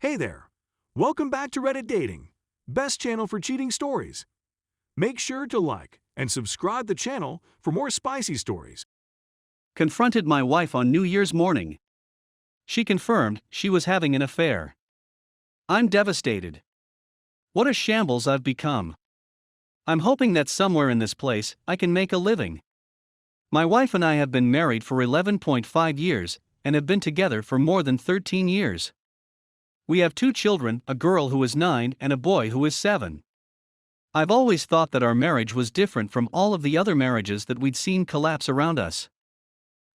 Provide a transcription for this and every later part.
Hey there! Welcome back to Reddit Dating, best channel for cheating stories. Make sure to like and subscribe the channel for more spicy stories. Confronted my wife on New Year's morning. She confirmed she was having an affair. I'm devastated. What a shambles I've become. I'm hoping that somewhere in this place I can make a living. My wife and I have been married for 11.5 years and have been together for more than 13 years. We have 2 children, a girl who is 9 and a boy who is 7. I've always thought that our marriage was different from all of the other marriages that we'd seen collapse around us.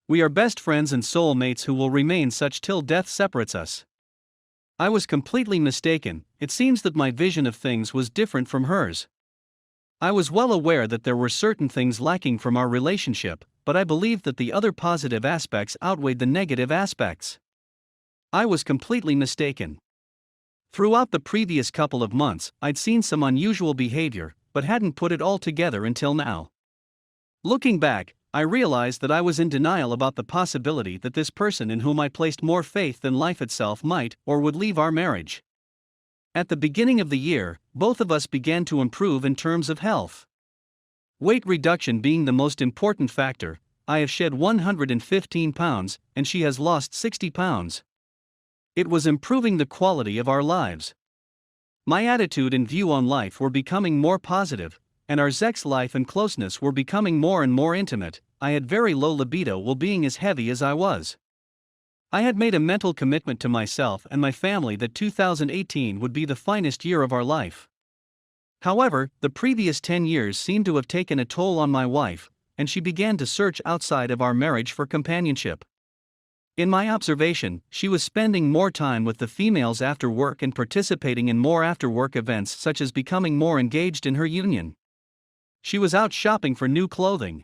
We are best friends and soulmates who will remain such till death separates us. I was completely mistaken. It seems that my vision of things was different from hers. I was well aware that there were certain things lacking from our relationship, but I believed that the other positive aspects outweighed the negative aspects. I was completely mistaken. Throughout the previous couple of months, I'd seen some unusual behavior, but hadn't put it all together until now. Looking back, I realized that I was in denial about the possibility that this person in whom I placed more faith than life itself might or would leave our marriage. At the beginning of the year, both of us began to improve in terms of health. Weight reduction being the most important factor, I have shed 115 pounds, and she has lost 60 pounds. It was improving the quality of our lives. My attitude and view on life were becoming more positive, and our sex life and closeness were becoming more and more intimate. I had very low libido while being as heavy as I was. I had made a mental commitment to myself and my family that 2018 would be the finest year of our life. However, the previous 10 years seemed to have taken a toll on my wife, and she began to search outside of our marriage for companionship. In my observation, she was spending more time with the females after work and participating in more after-work events, such as becoming more engaged in her union. She was out shopping for new clothing.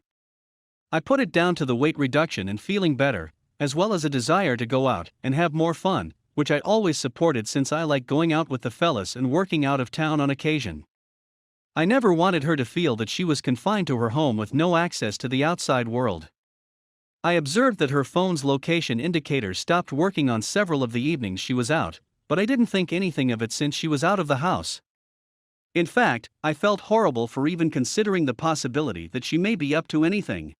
I put it down to the weight reduction and feeling better, as well as a desire to go out and have more fun, which I always supported since I like going out with the fellas and working out of town on occasion. I never wanted her to feel that she was confined to her home with no access to the outside world. I observed that her phone's location indicator stopped working on several of the evenings she was out, but I didn't think anything of it since she was out of the house. In fact, I felt horrible for even considering the possibility that she may be up to anything.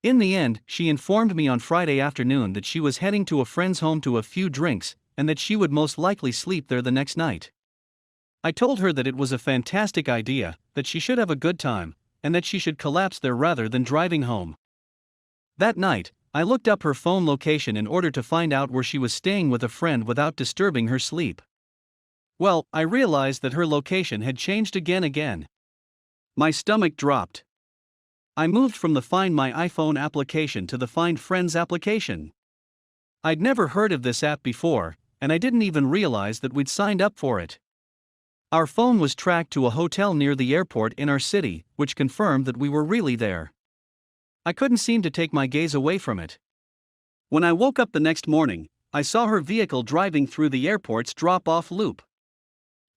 In the end, she informed me on Friday afternoon that she was heading to a friend's home to a few drinks, and that she would most likely sleep there the next night. I told her that it was a fantastic idea, that she should have a good time, and that she should collapse there rather than driving home. That night, I looked up her phone location in order to find out where she was staying with a friend without disturbing her sleep. Well, I realized that her location had changed again. My stomach dropped. I moved from the Find My iPhone application to the Find Friends application. I'd never heard of this app before, and I didn't even realize that we'd signed up for it. Our phone was tracked to a hotel near the airport in our city, which confirmed that we were really there. I couldn't seem to take my gaze away from it. When I woke up the next morning, I saw her vehicle driving through the airport's drop-off loop.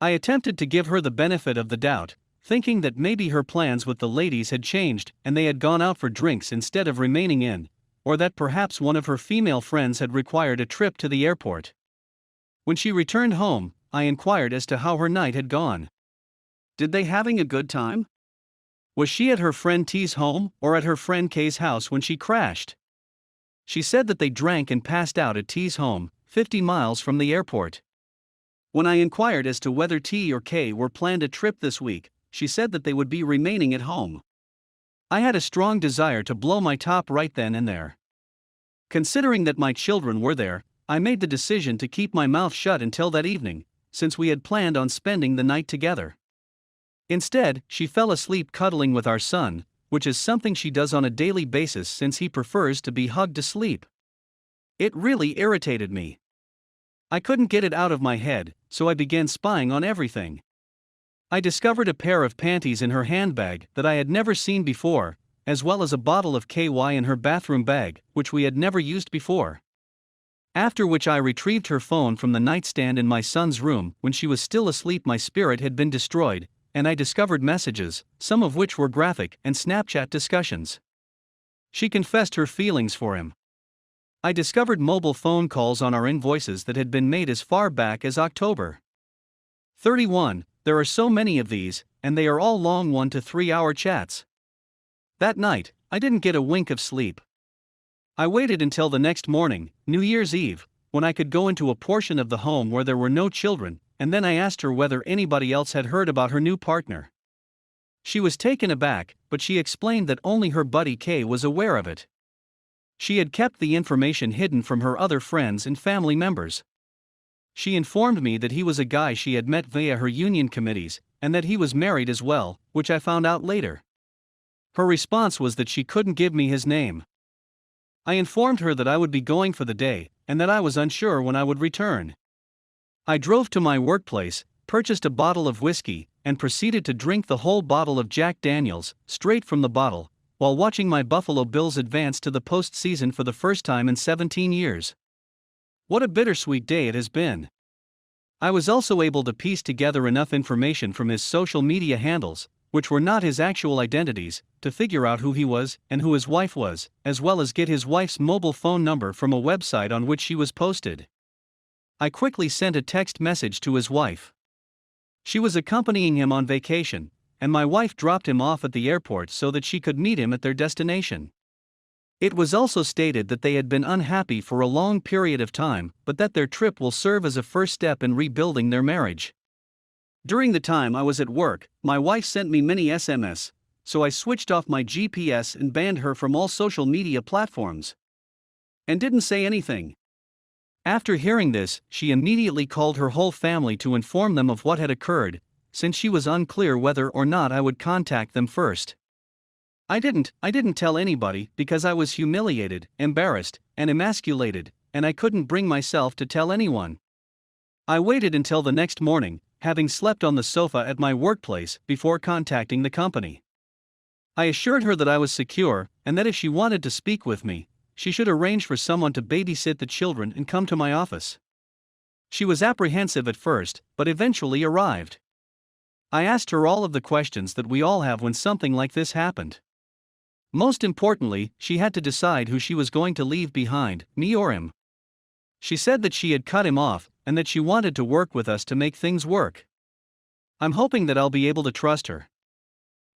I attempted to give her the benefit of the doubt, thinking that maybe her plans with the ladies had changed and they had gone out for drinks instead of remaining in, or that perhaps one of her female friends had required a trip to the airport. When she returned home, I inquired as to how her night had gone. Did they having a good time? Was she at her friend T's home or at her friend K's house when she crashed? She said that they drank and passed out at T's home, 50 miles from the airport. When I inquired as to whether T or K were planned a trip this week, she said that they would be remaining at home. I had a strong desire to blow my top right then and there. Considering that my children were there, I made the decision to keep my mouth shut until that evening, since we had planned on spending the night together. Instead, she fell asleep cuddling with our son, which is something she does on a daily basis since he prefers to be hugged to sleep. It really irritated me. I couldn't get it out of my head, so I began spying on everything. I discovered a pair of panties in her handbag that I had never seen before, as well as a bottle of KY in her bathroom bag, which we had never used before. After which I retrieved her phone from the nightstand in my son's room. When she was still asleep, my spirit had been destroyed, and I discovered messages, some of which were graphic, and Snapchat discussions. She confessed her feelings for him. I discovered mobile phone calls on our invoices that had been made as far back as October 31. There are so many of these, and they are all long 1 to 3 hour chats. That night, I didn't get a wink of sleep. I waited until the next morning, New Year's Eve, when I could go into a portion of the home where there were no children, and then I asked her whether anybody else had heard about her new partner. She was taken aback, but she explained that only her buddy Kay was aware of it. She had kept the information hidden from her other friends and family members. She informed me that he was a guy she had met via her union committees, and that he was married as well, which I found out later. Her response was that she couldn't give me his name. I informed her that I would be going for the day, and that I was unsure when I would return. I drove to my workplace, purchased a bottle of whiskey, and proceeded to drink the whole bottle of Jack Daniels, straight from the bottle, while watching my Buffalo Bills advance to the postseason for the first time in 17 years. What a bittersweet day it has been. I was also able to piece together enough information from his social media handles, which were not his actual identities, to figure out who he was and who his wife was, as well as get his wife's mobile phone number from a website on which she was posted. I quickly sent a text message to his wife. She was accompanying him on vacation, and my wife dropped him off at the airport so that she could meet him at their destination. It was also stated that they had been unhappy for a long period of time, but that their trip will serve as a first step in rebuilding their marriage. During the time I was at work, my wife sent me many SMS, so I switched off my GPS and banned her from all social media platforms. And didn't say anything. After hearing this, she immediately called her whole family to inform them of what had occurred, since she was unclear whether or not I would contact them first. I didn't tell anybody because I was humiliated, embarrassed, and emasculated, and I couldn't bring myself to tell anyone. I waited until the next morning, having slept on the sofa at my workplace, before contacting the company. I assured her that I was secure, and that if she wanted to speak with me, she should arrange for someone to babysit the children and come to my office. She was apprehensive at first, but eventually arrived. I asked her all of the questions that we all have when something like this happened. Most importantly, she had to decide who she was going to leave behind, me or him. She said that she had cut him off, and that she wanted to work with us to make things work. I'm hoping that I'll be able to trust her.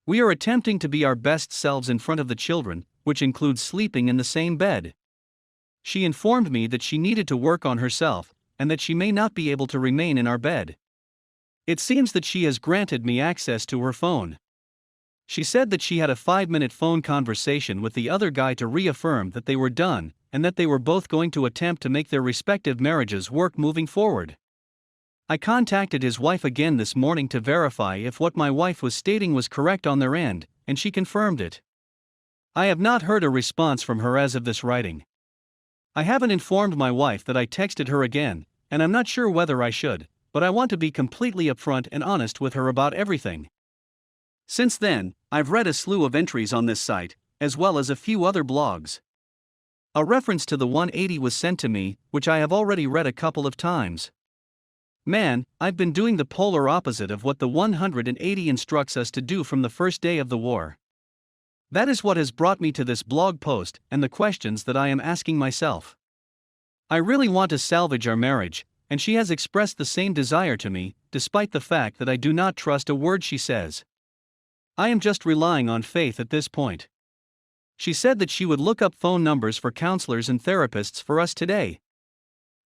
We are attempting to be our best selves in front of the children, which includes sleeping in the same bed. She informed me that she needed to work on herself, and that she may not be able to remain in our bed. It seems that she has granted me access to her phone. She said that she had a 5-minute phone conversation with the other guy to reaffirm that they were done, and that they were both going to attempt to make their respective marriages work moving forward. I contacted his wife again this morning to verify if what my wife was stating was correct on their end, and she confirmed it. I have not heard a response from her as of this writing. I haven't informed my wife that I texted her again, and I'm not sure whether I should, but I want to be completely upfront and honest with her about everything. Since then, I've read a slew of entries on this site, as well as a few other blogs. A reference to the 180 was sent to me, which I have already read a couple of times. Man, I've been doing the polar opposite of what the 180 instructs us to do from the first day of the war. That is what has brought me to this blog post and the questions that I am asking myself. I really want to salvage our marriage, and she has expressed the same desire to me, despite the fact that I do not trust a word she says. I am just relying on faith at this point. She said that she would look up phone numbers for counselors and therapists for us today.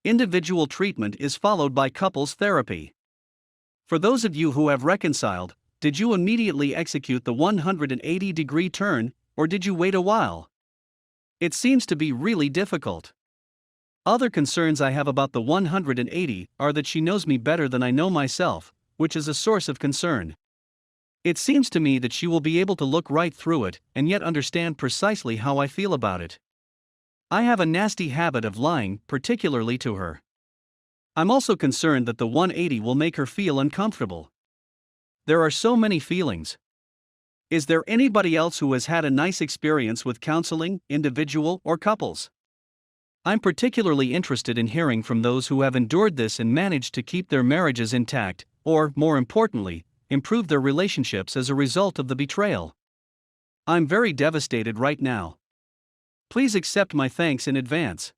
Individual treatment is followed by couples therapy. For those of you who have reconciled, did you immediately execute the 180-degree turn, or did you wait a while? It seems to be really difficult. Other concerns I have about the 180 are that she knows me better than I know myself, which is a source of concern. It seems to me that she will be able to look right through it and yet understand precisely how I feel about it. I have a nasty habit of lying, particularly to her. I'm also concerned that the 180 will make her feel uncomfortable. There are so many feelings. Is there anybody else who has had a nice experience with counseling, individual or couples? I'm particularly interested in hearing from those who have endured this and managed to keep their marriages intact, or, more importantly, improve their relationships as a result of the betrayal. I'm very devastated right now. Please accept my thanks in advance.